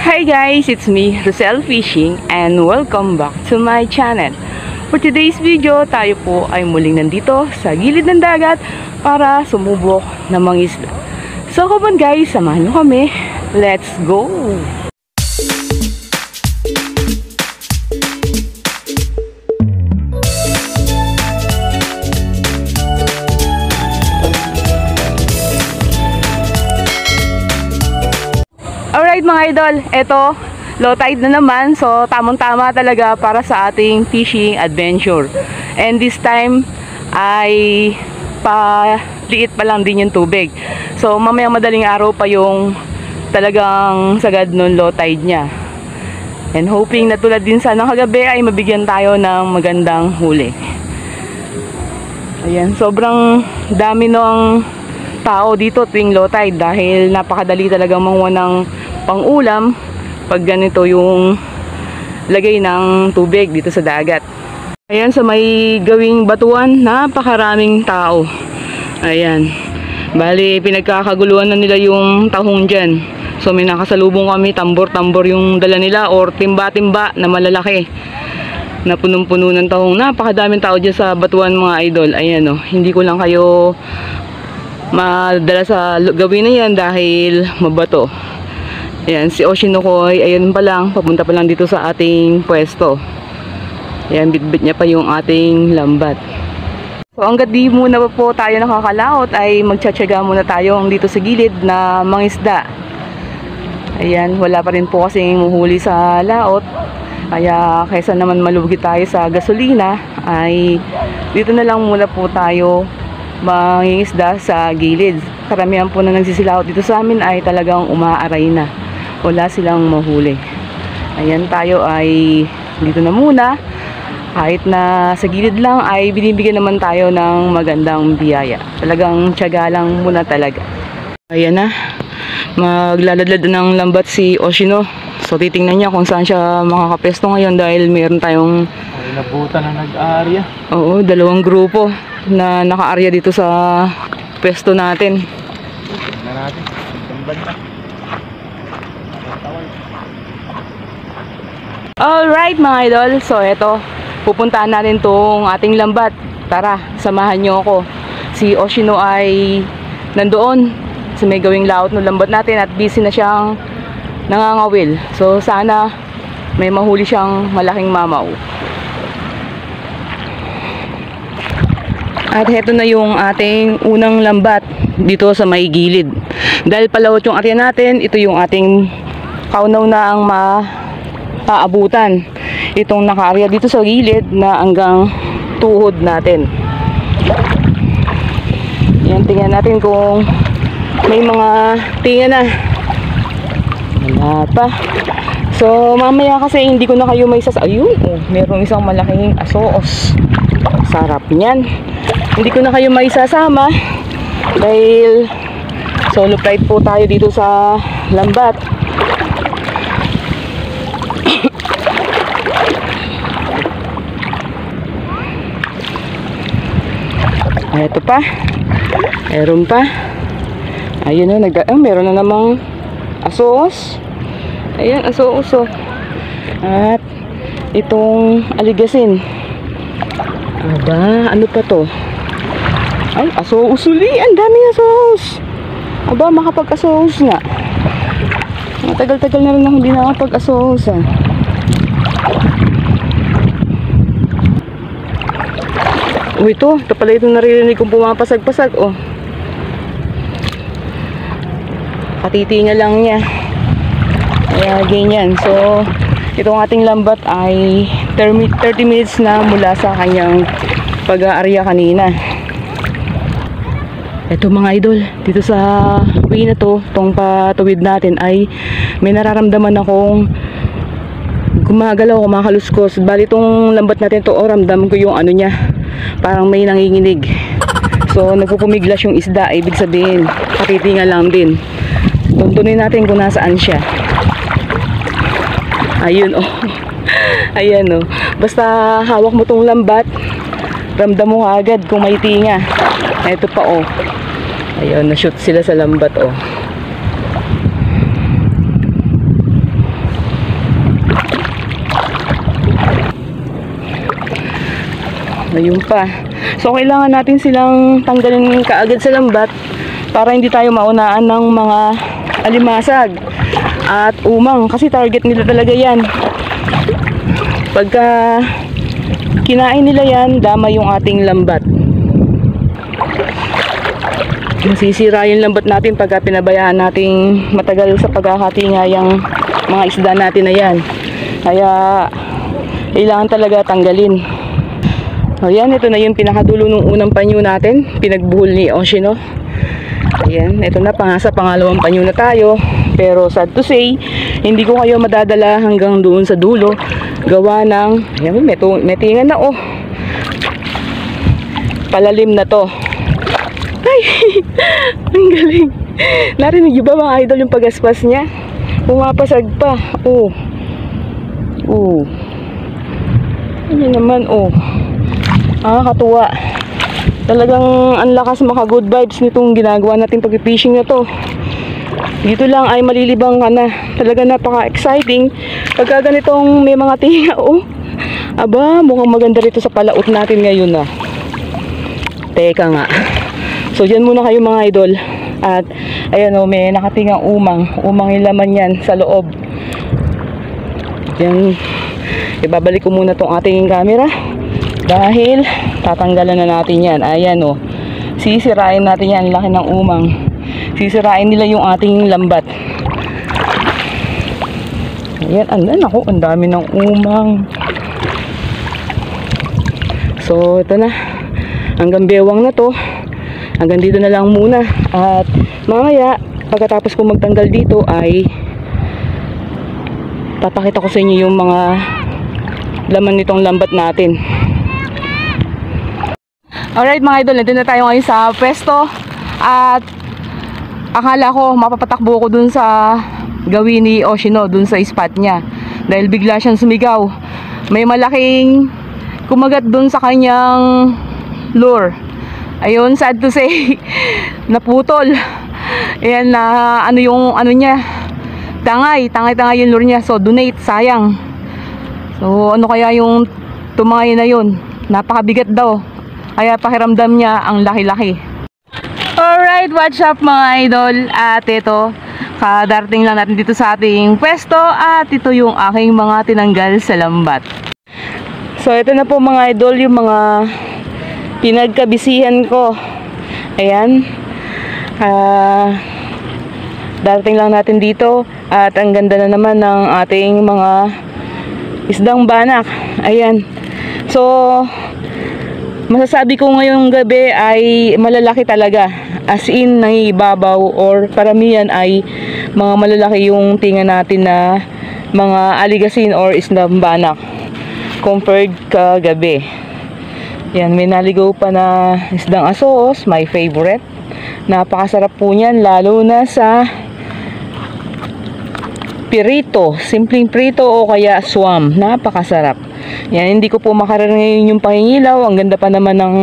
Hi guys, it's me, Rosel Fishing, and welcome back to my channel. For today's video, tayo po ay muling nandito sa gilid ng dagat para sumubok ng mangisda. So come on guys, samahan nyo kami. Let's go! Alright mga idol, eto, low tide na naman. So tamang-tama talaga para sa ating fishing adventure. And this time ay paliit pa lang din yung tubig. So mamayang madaling araw pa yung talagang sagad nun low tide niya. And hoping na tulad din sana kagabi ay mabigyan tayo ng magandang huli. Ayan, sobrang dami ng tao dito tuwing low tide dahil napakadali talagang manguha ng pang-ulam pag ganito yung lagay ng tubig dito sa dagat. Ayan, sa may gawing batuan, napakaraming tao. Ayan, bali pinagkakaguluhan na nila yung tahong dyan. So may nakasalubong kami, tambor-tambor yung dala nila or timba-timba na malalaki na punong-puno ng tahong. Napakadaming tao dyan sa batuan mga idol. Ayan o, hindi ko lang kayo madala sa gawin na yan dahil mabato. Ayan, si Oshinokoy, ayun pa lang, papunta pa lang dito sa ating pwesto. Ayan, bitbit niya pa yung ating lambat. So hanggat di muna pa po tayo nakakalaot ay magtsatsaga muna tayo dito sa gilid na mangisda. Ayan, wala pa rin po kasing muhuli sa laot. Kaya kaysa naman malugi tayo sa gasolina ay dito na lang muna po tayo mangingisda sa gilid. Karamihan po na nagsisilaot dito sa amin ay talagang umaaray na. Wala silang mahuli. Ayan, tayo ay dito na muna. Kahit na sa gilid lang ay binibigyan naman tayo ng magandang biyaya. Talagang tiyaga lang muna talaga. Ayan na, maglaladlad ng lambat si Oshino. So titingnan niya kung saan siya makakapesto ngayon dahil mayroon tayong nabutan na nag-aarya. Oo, dalawang grupo na naka-arya dito sa pesto natin. Tignan natin. Alright mga idol, so eto, pupuntahan natin tong ating lambat. Tara, samahan nyo ako. Si Oshino ay nandoon sa may gawing laot ng lambat natin at busy na siyang nangangawil. So sana may mahuli siyang malaking mamaw. At heto na yung ating unang lambat dito sa may gilid. Dahil palawot yung area natin, ito yung ating kaunaw na ang maaabutan. Itong naka-area dito sa gilid na hanggang tuhod natin. Yan, tingnan natin kung may mga tinga na. Wala pa. So mamaya kasi hindi ko na kayo may ayun, oh, merong isang malaking asoos. Sarap niyan. Hindi ko na kayo may sasama dahil solo flight po tayo dito sa lambat. Ito pa. Meron pa. Ayun o, meron na namang asoos. Ayan, asoos o. At itong aligasin. Aba, ano pa to? Ay, asoos uli. Ang daming asoos. Aba, makapag-asoos nga. Matagal-tagal na rin ako hindi nakapag-asoos ah. Oh, ito pala itong naririnig kong pumapasag-pasag oh. Katitinga lang niya. Kaya ganyan. So itong ating lambat ay 30 minutes na mula sa kanyang pag-aarya kanina. Ito mga idol, dito sa way na to, tong patuwid natin ay may nararamdaman akong gumagalaw, kumakaluskos. Bali itong lambat natin to, oh, ramdam ko yung ano niya, parang may nanginginig. So nagpupumiglas yung isda, ibig sabihin katitinga lang din. Tuntunin natin kung nasaan siya. Ayun oh. Ayan oh. Basta hawak mo tong lambat, ramdam mo agad kung may tinga. Ito pa oh. Ayun, na-shoot sila sa lambat oh. Ayun pa. So kailangan natin silang tanggalin kaagad sa lambat para hindi tayo maunaan ng mga alimasag at umang, kasi target nila talaga yan. Pagka kinain nila yan, dama yung ating lambat. Masisira yung lambat natin pagka pinabayaan nating matagal sa paghahati nga yung mga isda natin na yan. Kaya kailangan talaga tanggalin. Ayan, ito na yung pinakadulo ng unang panyo natin, pinagbuhol ni Oshino. Ayan, ito na, sa pangalawang panyo na tayo. Pero sad to say, hindi ko kayo madadala hanggang doon sa dulo. Gawa ng, ayan, may tingan na, oh. Palalim na to. Ay, ang galing. Narinig nyo ba mga idol yung pagaspas niya? Pumapasag pa, oh. Oh. Ayan naman, oh. Katuwa. Talagang ang lakas maka good vibes nitong ginagawa natin pag-fishing na to. Dito lang ay malilibang ka na. Talaga napaka-exciting. Pagka ganitong may mga tinga, oh. Aba, mukhang maganda rito sa palaot natin ngayon na. Teka nga. So, dyan muna kayo mga idol. At, ayan o, may nakatingang umang. Umang yung laman yan sa loob. Yan. Ibabalik ko muna tong ating camera. Dahil tatanggalan na natin yan. Ayan o. Sisirain natin yan. Laki ng umang. Sisirain nila yung ating lambat. Ayan. Ako, ang dami ng umang. So, ito na. Hanggang bewang na to. Hanggang dito na lang muna. At mamaya, pagkatapos ko magtanggal dito ay papakita ko sa inyo yung mga laman nitong lambat natin. Alright mga idol, nandun na tayo ngayon sa pwesto. At akala ko mapapatakbo ko dun sa gawin ni Oshino, dun sa spot niya. Dahil bigla siyang sumigaw. May malaking kumagat dun sa kanyang lure. Ayun, sad to say, naputol. Ayan na ano yung ano niya. Tangay yung lure niya. So donate, sayang. So ano kaya yung tumangay na yun? Napakabigat daw. Kaya pakiramdam niya ang laki-laki. Alright, what's up mga idol? At ito, kadarating lang natin dito sa ating pwesto. At ito yung aking mga tinanggal sa lambat. So ito na po mga idol, yung mga pinagkabisihan ko. Ayan. Darating lang natin dito. At ang ganda na naman ng ating mga isdang banak. Ayan. So masasabi ko ngayong gabi ay malalaki talaga. As in, nangibabaw or paramihan ay mga malalaki yung tinga natin na mga aligasin or isdang banak compared kagabi. Yan, may naligaw pa na isdang asoos, my favorite. Napakasarap po niyan, lalo na sa pirito, simpleng prito o kaya swam. Napakasarap. Yan, hindi ko po makaranayan yung pangingilaw. Ang ganda pa naman ng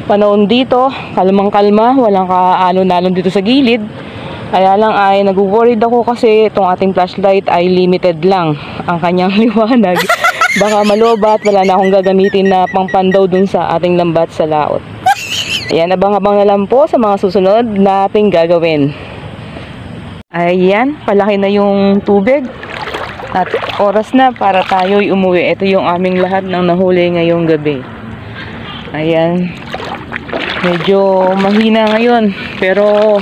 panahon dito. Kalmang-kalma, walang kaalon-alon dito sa gilid. Kaya lang ay nag-worried ako kasi itong ating flashlight ay limited lang ang kanyang liwanag. Baka malobat, wala na akong gagamitin na pangpandaw dun sa ating lambat sa laot. Ayan, abang-abang na lang po sa mga susunod nating gagawin. Ayan, palaki na yung tubig. At oras na para tayo'y umuwi. Ito yung aming lahat ng nahuli ngayong gabi. Ayan. Medyo mahina ngayon. Pero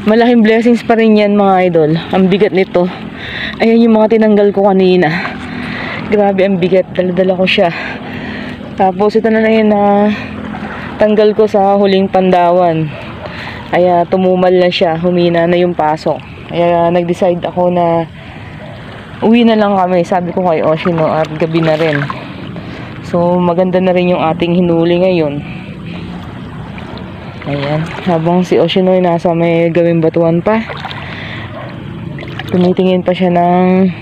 malaking blessings pa rin yan mga idol. Ang bigat nito. Ayan yung mga tinanggal ko kanina. Grabe ang bigat. Dala-dala ko siya. Tapos ito na yun na tanggal ko sa huling pandawan. Kaya tumumal na siya. Humina na yung pasok. Kaya nag-decide ako na uwi na lang kami. Sabi ko kay Oshino at gabi na rin. So maganda na rin yung ating hinuli ngayon. Ayan. Habang si Oshino ay nasa may gawing batuan pa. Tumitingin pa siya ng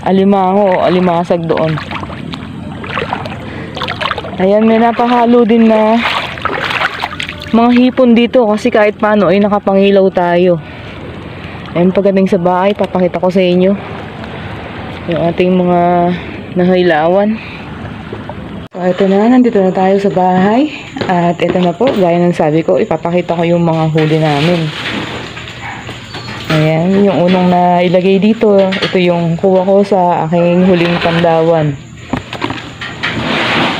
alimango o alimasag doon. Ayan, may napahalo din na mga hipon dito kasi kahit paano ay nakapangilaw tayo. Ayan, pagdating sa bahay papakita ko sa inyo yung ating mga nahilawan. Ito na, nandito na tayo sa bahay. At ito na po, gaya ng sabi ko, ipapakita ko yung mga huli namin. Ayan, yung unang na ilagay dito, ito yung kuha ko sa aking huling pandawan.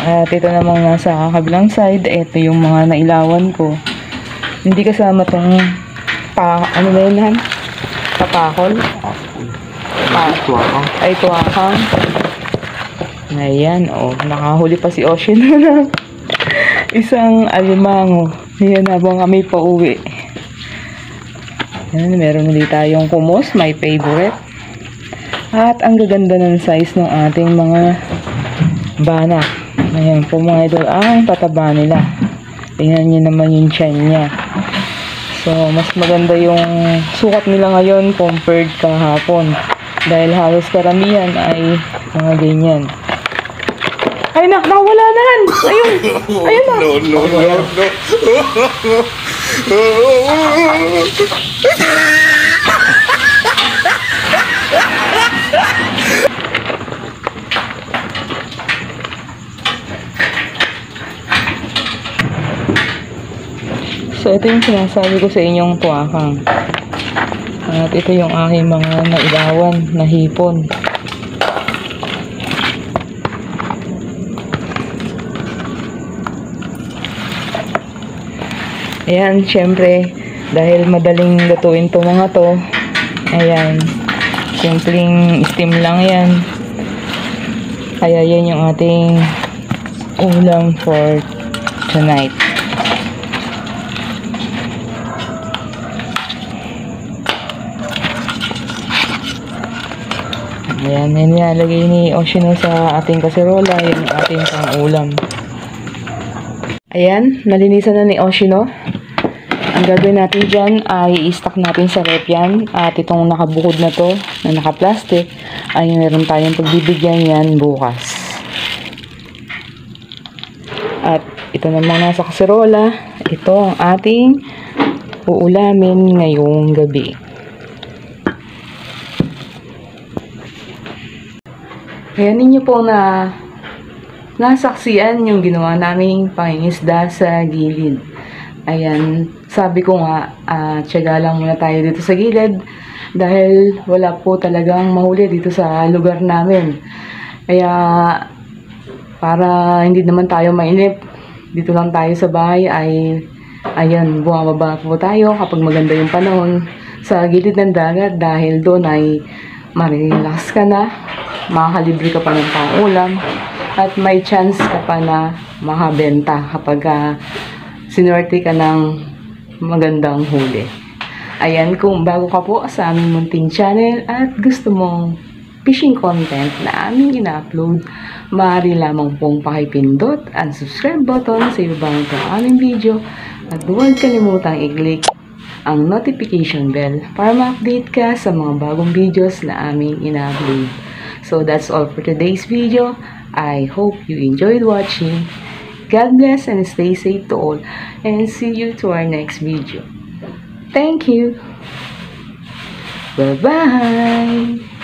At ito namang nasa kabilang side, ito yung mga nailawan ko. Hindi kasama tong ano na yun, Han? Papakol? Tuwakang. Ay, tuwakang. Ayan, oh, nakahuli pa si Ocean na isang alimango. Ayan, habang kami pa uwi. Ayan, meron ulit tayong kumos, my favorite. At ang gaganda ng size ng ating mga banak. Ayan po mga idol, ang tataba nila. Tingnan nyo naman yung tiyan niya. So, mas maganda yung sukat nila ngayon compared kahapon. Dahil halos karamihan ay mga ganyan. Ay, nakawala na, Han! Ayun! Ayun na! So, ito yung sinasabi ko sa inyong tuwakang. At ito yung aking mga nailawan na hipon. Ayan, syempre, dahil madaling lutuin to mga to, ayan, simpleng steam lang yan. Kaya yan yung ating ulam for tonight. Ayan, yan nilalagay ni Oshino sa ating kaserola, yung ating pang-ulam. Ayan, nalinisan na ni Oshino. Ang gagawin natin dyan ay i-stack natin sa rep yan. At itong nakabukod na to, na naka-plastic, ay meron tayong pagbibigyan yan bukas. At ito namang nasa kaserola, ito ang ating uulamin ngayong gabi. Ayan ninyo po na nasaksiyan yung ginawa naming pangingisda sa gilid. Ayan, sabi ko nga, tiyaga lang muna tayo dito sa gilid dahil wala po talagang mahuli dito sa lugar namin. Kaya, para hindi naman tayo mainip, dito lang tayo sa bahay ay, ayan, bumababa po tayo kapag maganda yung panahon sa gilid ng dagat dahil doon ay marirelax ka na, makakalibre ka pa ng pang-ulam, at may chance ka pa na makabenta kapag sinuwerte ka ng magandang huli. Ayan, kung bago ka po sa aming munting channel at gusto mong fishing content na aming ina-upload, maaari lamang pong pakipindot ang subscribe button sa ibaba ng aming video at huwag kalimutang i-click ang notification bell para ma-update ka sa mga bagong videos na aming ina-upload. So that's all for today's video. I hope you enjoyed watching. God bless and stay safe to all, and see you to our next video. Thank you. Bye-bye.